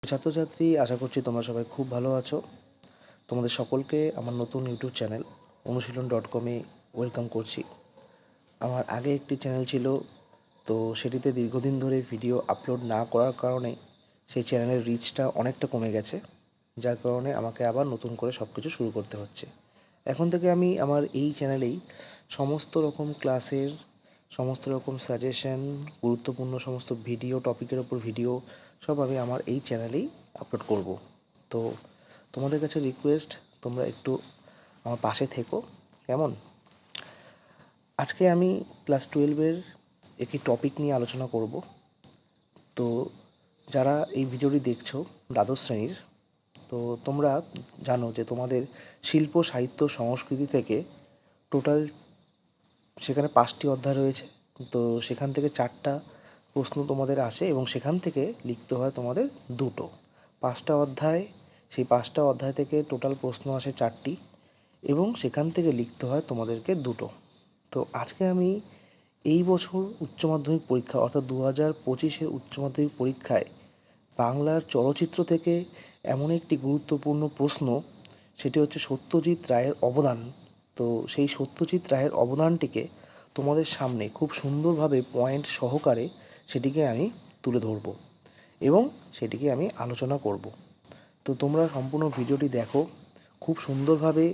ছাত্রছাত্রী, আশা করছি তোমরা সবাই খুব ভালো আছো। তোমাদের সকলকে আমার নতুন ইউটিউব চ্যানেল অনুশীলন.com-এ ওয়েলকাম করছি। আমার আগে একটি চ্যানেল ছিল, তো সেটিতে দীর্ঘদিন ধরে ভিডিও আপলোড না করার কারণে সেই চ্যানেলের রিচটা অনেকটা কমে গেছে, যার কারণে আমাকে আবার নতুন করে সব কিছু শুরু করতে হচ্ছে। এখন থেকে আমি আমার এই চ্যানেলেই সমস্ত রকম ক্লাসের সমস্ত রকম সাজেশন, গুরুত্বপূর্ণ সমস্ত ভিডিও, টপিকের ওপর ভিডিও সব আমি আমার এই চ্যানেলেই আপলোড করব। তো তোমাদের কাছে রিকোয়েস্ট, তোমরা একটু আমার পাশে থেকো, কেমন? আজকে আমি ক্লাস 12-এর একটি টপিক নিয়ে আলোচনা করব। তো যারা এই ভিডিওটি দেখছো দ্বাদশ শ্রেণীর, তো তোমরা জানো যে তোমাদের শিল্প, সাহিত্য, সংস্কৃতি থেকে টোটাল সেখানে 5টি অধ্যায় রয়েছে। তো সেখান থেকে 4টা প্রশ্ন তোমাদের আসে এবং সেখান থেকে লিখতে হয় তোমাদের 2টো। 5টা অধ্যায়, সেই 5টা অধ্যায় থেকে টোটাল প্রশ্ন আসে 4টি এবং সেখান থেকে লিখতে হয় তোমাদেরকে 2টো। তো আজকে আমি এই বছর উচ্চ মাধ্যমিক পরীক্ষা অর্থাৎ 2025-এর উচ্চ মাধ্যমিক পরীক্ষায় বাংলার চলচ্চিত্র থেকে এমন একটি গুরুত্বপূর্ণ প্রশ্ন, সেটি হচ্ছে সত্যজিৎ রায়ের অবদান। তো সেই সত্যজিৎ রায়ের অবদানটিকে তোমাদের সামনে খুব সুন্দরভাবে পয়েন্ট সহকারে সেটিকে আমি তুলে ধরব এবং সেটিকে আমি আলোচনা করব। তো তোমরা সম্পূর্ণ ভিডিওটি দেখো, খুব সুন্দরভাবে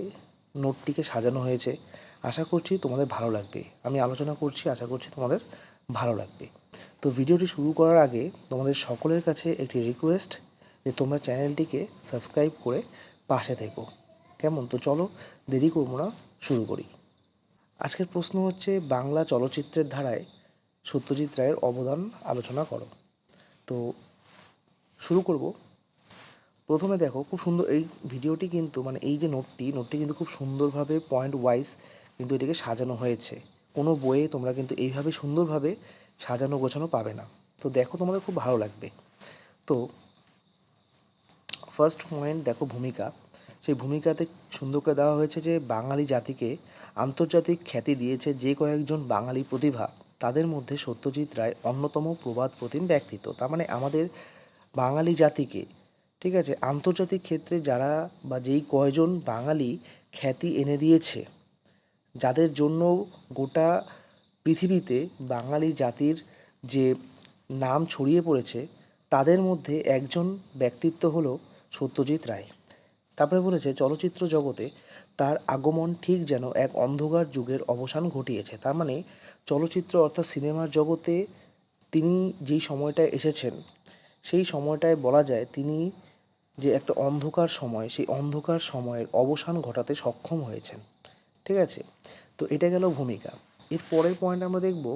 নোটটিকে সাজানো হয়েছে। আশা করছি তোমাদের ভালো লাগবে। আমি আলোচনা করছি, আশা করছি তোমাদের ভালো লাগবে। তো ভিডিওটি শুরু করার আগে তোমাদের সকলের কাছে একটি রিকোয়েস্ট যে তোমরা চ্যানেলটিকে সাবস্ক্রাইব করে পাশে থেকো, কেমন? তো চলো দেরি করবো না, শুরু করি। আজকের প্রশ্ন হচ্ছে, বাংলা চলচ্চিত্রের ধারায় সত্যজিৎ রায়ের অবদান আলোচনা করো। তো শুরু করব। প্রথমে দেখো, খুব সুন্দর এই ভিডিওটি কিন্তু, মানে এই যে নোটটি কিন্তু খুব সুন্দরভাবে পয়েন্ট ওয়াইজ কিন্তু এটিকে সাজানো হয়েছে। কোনো বইয়ে তোমরা কিন্তু এইভাবে সুন্দরভাবে সাজানো গোছানো পাবে না। তো দেখো, তোমাদের খুব ভালো লাগবে। তো ফার্স্ট পয়েন্ট দেখো, ভূমিকা। সেই ভূমিকাতে সুন্দর করে দেওয়া হয়েছে যে বাঙালি জাতিকে আন্তর্জাতিক খ্যাতি দিয়েছে যে কয়েকজন বাঙালি প্রতিভা, তাদের মধ্যে সত্যজিৎ রায় অন্যতম প্রবাদ প্রতিম ব্যক্তিত্ব। তার মানে আমাদের বাঙালি জাতিকে, ঠিক আছে, আন্তর্জাতিক ক্ষেত্রে যারা বা যেই কয়জন বাঙালি খ্যাতি এনে দিয়েছে, যাদের জন্য গোটা পৃথিবীতে বাঙালি জাতির যে নাম ছড়িয়ে পড়েছে, তাদের মধ্যে একজন ব্যক্তিত্ব হলো সত্যজিৎ রায়। তারপরে বলেছে, চলচ্চিত্র জগতে তার আগমন ঠিক যেন এক অন্ধকার যুগের অবসান ঘটিয়েছে। তার মানে চলচ্চিত্র অর্থাৎ সিনেমার জগতে তিনি যেই সময়টায় এসেছেন, সেই সময়টায় বলা যায় তিনি যে একটা অন্ধকার সময়, সেই অন্ধকার সময়ের অবসান ঘটাতে সক্ষম হয়েছেন। ঠিক আছে? তো এটা গেল ভূমিকা। এর পরের পয়েন্ট আমরা দেখব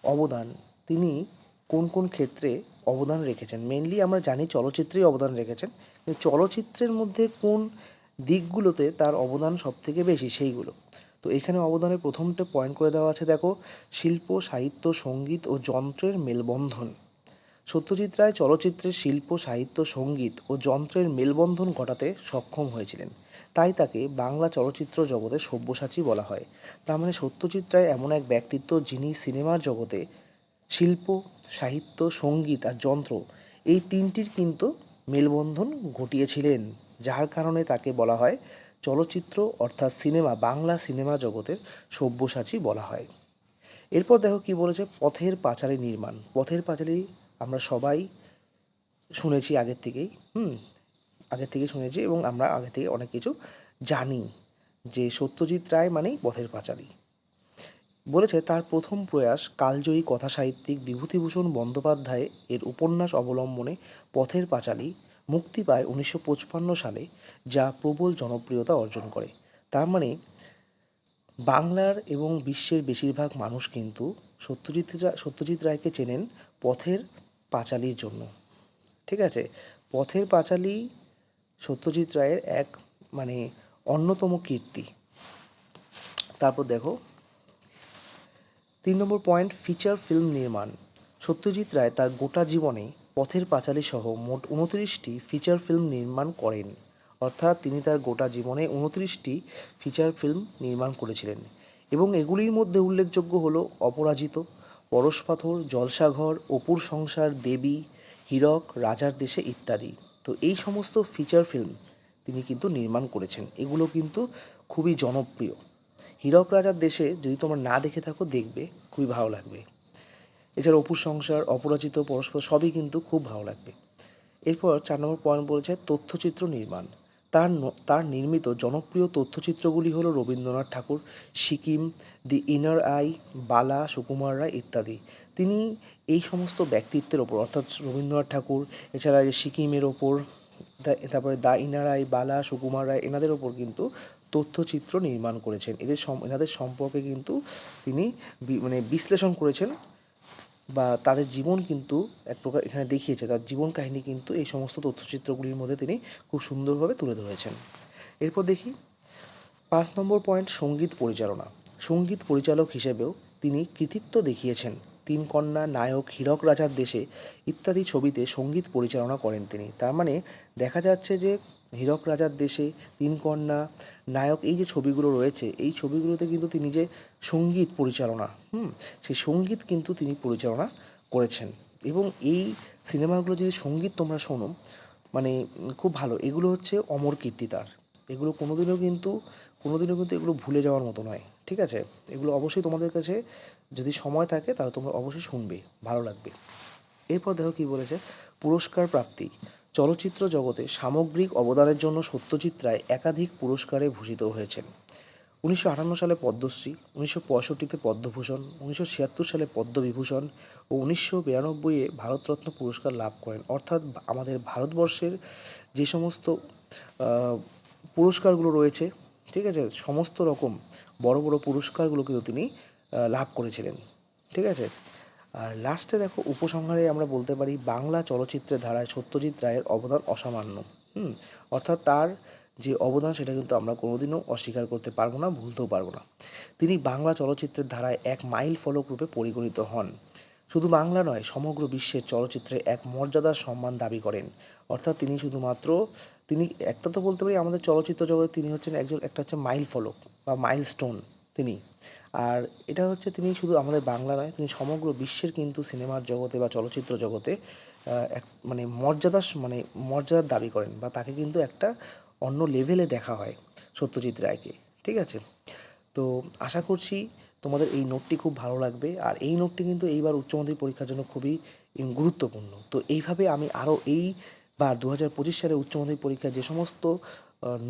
অবদান। তিনি কোন কোন ক্ষেত্রে অবদান রেখেছেন। মেনলি আমরা জানি চলচ্চিত্রেই অবদান রেখেছেন, কিন্তু চলচ্চিত্রের মধ্যে কোন দিকগুলোতে তার অবদান সবথেকে বেশি, সেইগুলো। তো এখানে অবদানের প্রথমটা পয়েন্ট করে দেওয়া আছে, দেখো, শিল্প, সাহিত্য, সঙ্গীত ও যন্ত্রের মেলবন্ধন। সত্যজিৎ রায় চলচ্চিত্রের শিল্প, সাহিত্য, সঙ্গীত ও যন্ত্রের মেলবন্ধন ঘটাতে সক্ষম হয়েছিলেন, তাই তাকে বাংলা চলচ্চিত্র জগতে সব্যসাচী বলা হয়। তার মানে সত্যজিৎ রায় এমন এক ব্যক্তিত্ব, যিনি সিনেমার জগতে শিল্প, সাহিত্য, সঙ্গীত আর যন্ত্র, এই তিনটির কিন্তু মেলবন্ধন ঘটিয়েছিলেন, যার কারণে তাকে বলা হয় চলচ্চিত্র অর্থাৎ সিনেমা, বাংলা সিনেমা জগতের সব্যসাচী বলা হয়। এরপর দেখো কি বলেছে, পথের পাঁচালী নির্মাণ। পথের পাঁচালী আমরা সবাই শুনেছি আগের থেকেই, আগের থেকেই শুনেছি এবং আমরা আগে থেকে অনেক কিছু জানি যে সত্যজিৎ রায় মানেই পথের পাঁচালী। বলেছে, তার প্রথম প্রয়াস কালজয়ী কথাসাহিত্যিক বিভূতিভূষণ বন্দ্যোপাধ্যায় এর উপন্যাস অবলম্বনে পথের পাঁচালী মুক্তি পায় 1955 সালে, যা প্রবল জনপ্রিয়তা অর্জন করে। তার মানে বাংলার এবং বিশ্বের বেশিরভাগ মানুষ কিন্তু সত্যজিৎ রায়কে চেনেন পথের পাঁচালীর জন্য। ঠিক আছে? পথের পাঁচালী সত্যজিৎ রায়ের এক, মানে অন্যতম কীর্তি। তারপর দেখো 3 নম্বর পয়েন্ট, ফিচার ফিল্ম নির্মাণ। সত্যজিৎ রায় তার গোটা জীবনে পথের পাঁচালী সহ মোট 29টি ফিচার ফিল্ম নির্মাণ করেন। অর্থাৎ তিনি তার গোটা জীবনে 29টি ফিচার ফিল্ম নির্মাণ করেছিলেন এবং এগুলির মধ্যে উল্লেখযোগ্য হলো অপরাজিত, পরশপাথর, জলসাঘর, অপুর সংসার, দেবী, হীরক, রাজার দেশে ইত্যাদি। তো এই সমস্ত ফিচার ফিল্ম তিনি কিন্তু নির্মাণ করেছেন। এগুলো কিন্তু খুবই জনপ্রিয়। হীরক রাজার দেশে যদি তোমরা না দেখে থাকো, দেখবে, খুবই ভালো লাগবে। এছাড়া অপুর সংসার, অপরাজিত, পরস্পর সবই কিন্তু খুব ভালো লাগবে। এরপর 4 নম্বর পয়েন্ট বলেছে তথ্যচিত্র নির্মাণ। তার নির্মিত জনপ্রিয় তথ্যচিত্রগুলি হলো রবীন্দ্রনাথ ঠাকুর, সিকিম, দি ইনার আই, বালা, সুকুমার রায় ইত্যাদি। তিনি এই সমস্ত ব্যক্তিত্বের ওপর, অর্থাৎ রবীন্দ্রনাথ ঠাকুর, এছাড়া এই সিকিমের ওপর, তারপরে দ্য ইনার আই, বালা, সুকুমার রায়, এনাদের ওপর কিন্তু তথ্যচিত্র নির্মাণ করেছেন। এনাদের সম্পর্কে কিন্তু তিনি মানে বিশ্লেষণ করেছেন, বা তাদের জীবন কিন্তু এক প্রকার এখানে দেখিয়েছে। তার জীবন কাহিনী কিন্তু এই সমস্ত তথ্যচিত্রগুলির মধ্যে তিনি খুব সুন্দরভাবে তুলে ধরেছেন। এরপর দেখি 5 নম্বর পয়েন্ট, সঙ্গীত পরিচালনা। সঙ্গীত পরিচালক হিসেবেও তিনি কৃতিত্ব দেখিয়েছেন। তিন কন্যা, নায়ক, হীরক রাজার দেশে ইত্যাদি ছবিতে সঙ্গীত পরিচালনা করেন তিনি। তার মানে দেখা যাচ্ছে যে হীরক রাজার দেশে, তিন কন্যা, নায়ক, এই যে ছবিগুলো রয়েছে, এই ছবিগুলোতে কিন্তু তিনি যে সঙ্গীত পরিচালনা, সেই সঙ্গীত কিন্তু তিনি পরিচালনা করেছেন। এবং এই সিনেমাগুলো যদি সঙ্গীত তোমরা শোনো, মানে খুব ভালো। এগুলো হচ্ছে অমর কীর্তি তার। এগুলো কোনোদিনও কিন্তু এগুলো ভুলে যাওয়ার মতো নয়, ঠিক আছে? এগুলো অবশ্যই তোমাদের কাছে যদি সময় থাকে তাহলে তোমরা অবশ্যই শুনবে, ভালো লাগবে। এরপর দেখো কী বলেছে, পুরস্কার প্রাপ্তি। চলচ্চিত্র জগতে সামগ্রিক অবদানের জন্য সত্যজিৎ রায় একাধিক পুরস্কারে ভূষিত হয়েছেন। 1958 সালে পদ্মশ্রী, 1965-তে পদ্মভূষণ, 1976 সালে পদ্মবিভূষণ ও 1992-এ ভারতরত্ন পুরস্কার লাভ করেন। অর্থাৎ আমাদের ভারতবর্ষের যে সমস্ত পুরস্কারগুলো রয়েছে, ঠিক আছে, সমস্ত রকম বড় বড় পুরস্কারগুলো কিন্তু তিনি লাভ করেছিলেন, ঠিক আছে? আর লাস্টে দেখো উপসংহারে আমরা বলতে পারি বাংলা চলচ্চিত্রের ধারায় সত্যজিৎ রায়ের অবদান অসামান্য। অর্থাৎ তার যে অবদান সেটা কিন্তু আমরা কোনোদিনও অস্বীকার করতে পারবো না, ভুলতেও পারবো না। তিনি বাংলা চলচ্চিত্রের ধারায় এক মাইল ফলক রূপে পরিগণিত হন। শুধু বাংলা নয়, সমগ্র বিশ্বের চলচ্চিত্রে এক মর্যাদার সম্মান দাবি করেন। অর্থাৎ তিনি একটা তো বলতে পারি আমাদের চলচ্চিত্র জগতে তিনি হচ্ছেন একটা হচ্ছে মাইল ফলক বা মাইলস্টোন তিনি। আর এটা হচ্ছে তিনি শুধু আমাদের বাংলা নয়, তিনি সমগ্র বিশ্বের কিন্তু সিনেমার জগতে বা চলচ্চিত্র জগতে এক মর্যাদার দাবি করেন, বা তাকে কিন্তু একটা অন্য লেভেলে দেখা হয় সত্যজিৎ রায়কে, ঠিক আছে? তো আশা করছি তোমাদের এই নোটটি খুব ভালো লাগবে। আর এই নোটটি কিন্তু এইবার উচ্চ মাধ্যমিক পরীক্ষার জন্য খুবই গুরুত্বপূর্ণ। তো এইভাবে আমি আরও এইবার 2025 সালে উচ্চ মাধ্যমিক পরীক্ষায় যে সমস্ত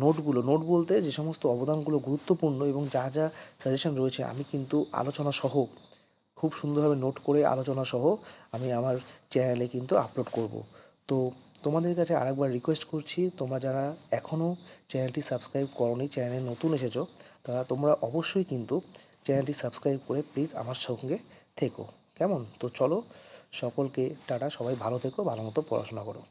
নোট বলতে যে সমস্ত অবদানগুলো গুরুত্বপূর্ণ এবং যা যা সাজেশন রয়েছে, আমি কিন্তু আলোচনা সহ খুব সুন্দরভাবে নোট করে আলোচনা সহ আমি আমার চ্যানেলে কিন্তু আপলোড করব। তো তোমাদের কাছে আরেকবার রিকোয়েস্ট করছি, তোমরা যারা এখনও চ্যানেলটি সাবস্ক্রাইব করোনি, চ্যানেলে নতুন এসেছো, তারা তোমরা অবশ্যই কিন্তু চ্যানেলটি সাবস্ক্রাইব করে প্লিজ আমার সঙ্গে থেকো, কেমন? তো চলো, সকলকে টাটা, সবাই ভালো থেকো, ভালো মতো পড়াশোনা করো।